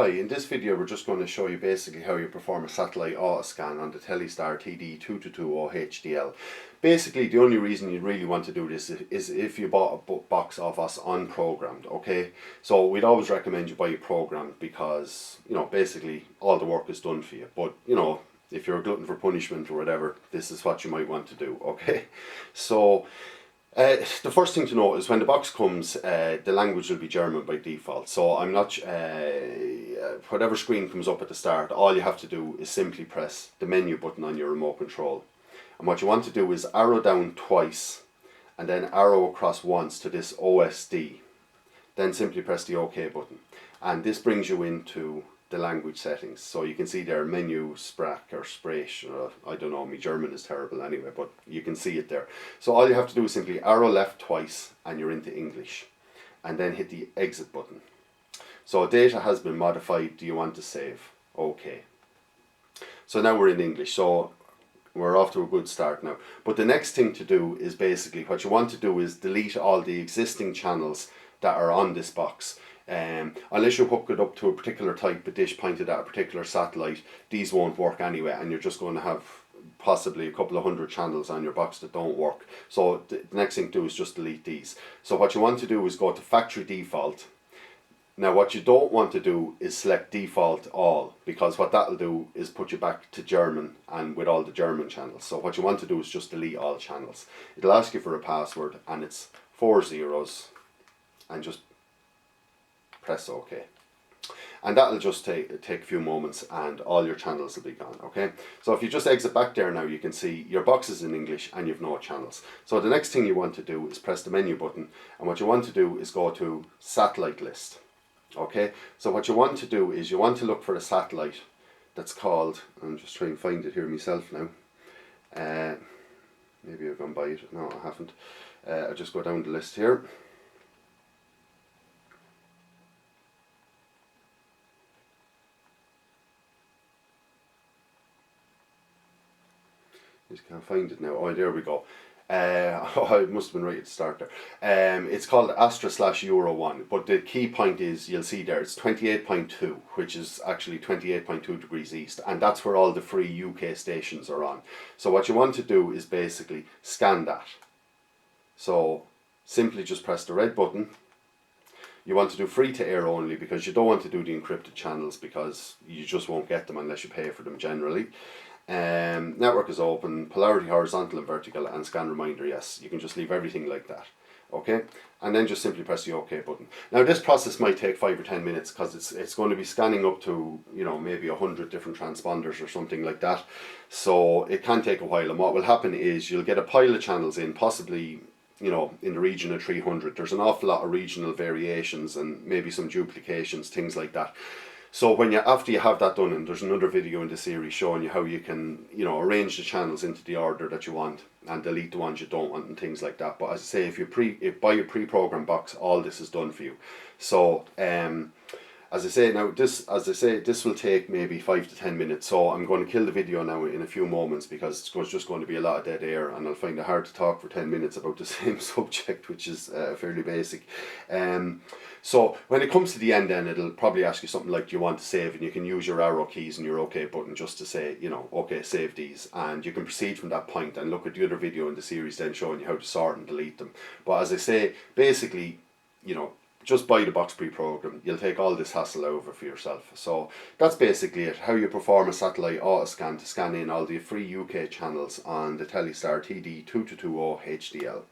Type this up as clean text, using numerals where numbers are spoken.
Hi, in this video we're just going to show you basically how you perform a satellite autoscan on the Telstar TD222O HDL. Basically the only reason you really want to do this is if you bought a box of us unprogrammed, okay? So we'd always recommend you buy it programmed because, you know, basically all the work is done for you. But, you know, if you're a glutton for punishment or whatever, this is what you might want to do, okay? So the first thing to know is when the box comes, the language will be German by default. So I'm not, whatever screen comes up at the start, all you have to do is simply press the menu button on your remote control. And what you want to do is arrow down twice and then arrow across once to this OSD. Then simply press the OK button. And this brings you into the language settings. So you can see there menu Sprach or Sprech, I don't know, my German is terrible anyway, but you can see it there. So all you have to do is simply arrow left twice and you're into English, and then hit the exit button. So data has been modified, do you want to save? Okay. So now we're in English, so we're off to a good start now. But the next thing to do is basically what you want to do is delete all the existing channels that are on this box. Unless you hook it up to a particular type of dish pointed at a particular satellite, these won't work anyway, and you're just going to have possibly a couple of hundred channels on your box that don't work. So the next thing to do is just delete these. So what you want to do is go to factory default. Now what you don't want to do is select default all, because what that'll do is put you back to German and with all the German channels. So what you want to do is just delete all channels. It'll ask you for a password and it's 4 zeros, and just press OK. And that'll just take a few moments and all your channels will be gone, okay? So if you just exit back there now, you can see your box is in English and you've no channels. So the next thing you want to do is press the menu button, and what you want to do is go to satellite list, okay? So what you want to do is you want to look for a satellite that's called, I'm just trying to find it here myself now. Maybe I've gone by it, no I haven't. I'll just go down the list here. Just can't find it now. Oh, there we go. Oh, it must have been right at the start there. It's called Astra/Euro 1, but the key point is, you'll see there, it's 28.2, which is actually 28.2 degrees east, and that's where all the free UK stations are on. So what you want to do is basically scan that. So simply just press the red button. You want to do free to air only, because you don't want to do the encrypted channels, because you just won't get them unless you pay for them generally. Network is open, polarity horizontal and vertical, and scan reminder yes. You can just leave everything like that, okay? And then just simply press the OK button. Now this process might take 5 or 10 minutes because it's going to be scanning up to, you know, maybe 100 different transponders or something like that. So it can take a while, and what will happen is you'll get a pile of channels in, possibly, you know, in the region of 300. There's an awful lot of regional variations and maybe some duplications, things like that. So when after you have that done, and there's another video in the series showing you how you can, you know, arrange the channels into the order that you want and delete the ones you don't want and things like that. But as I say, if you buy a pre-programmed box, all this is done for you. So as I say now, this will take maybe 5 to 10 minutes. So I'm going to kill the video now in a few moments, because it's just going to be a lot of dead air, and I'll find it hard to talk for 10 minutes about the same subject, which is fairly basic. So when it comes to the end, then it'll probably ask you something like, do you want to save? And you can use your arrow keys and your OK button just to say, you know, OK, save these, and you can proceed from that point and look at the other video in the series then showing you how to sort and delete them. But as I say, basically, you know, just buy the box pre-programmed. You'll take all this hassle over for yourself. So that's basically it, how you perform a satellite autoscan to scan in all the free UK channels on the Telstar TD222O HDL.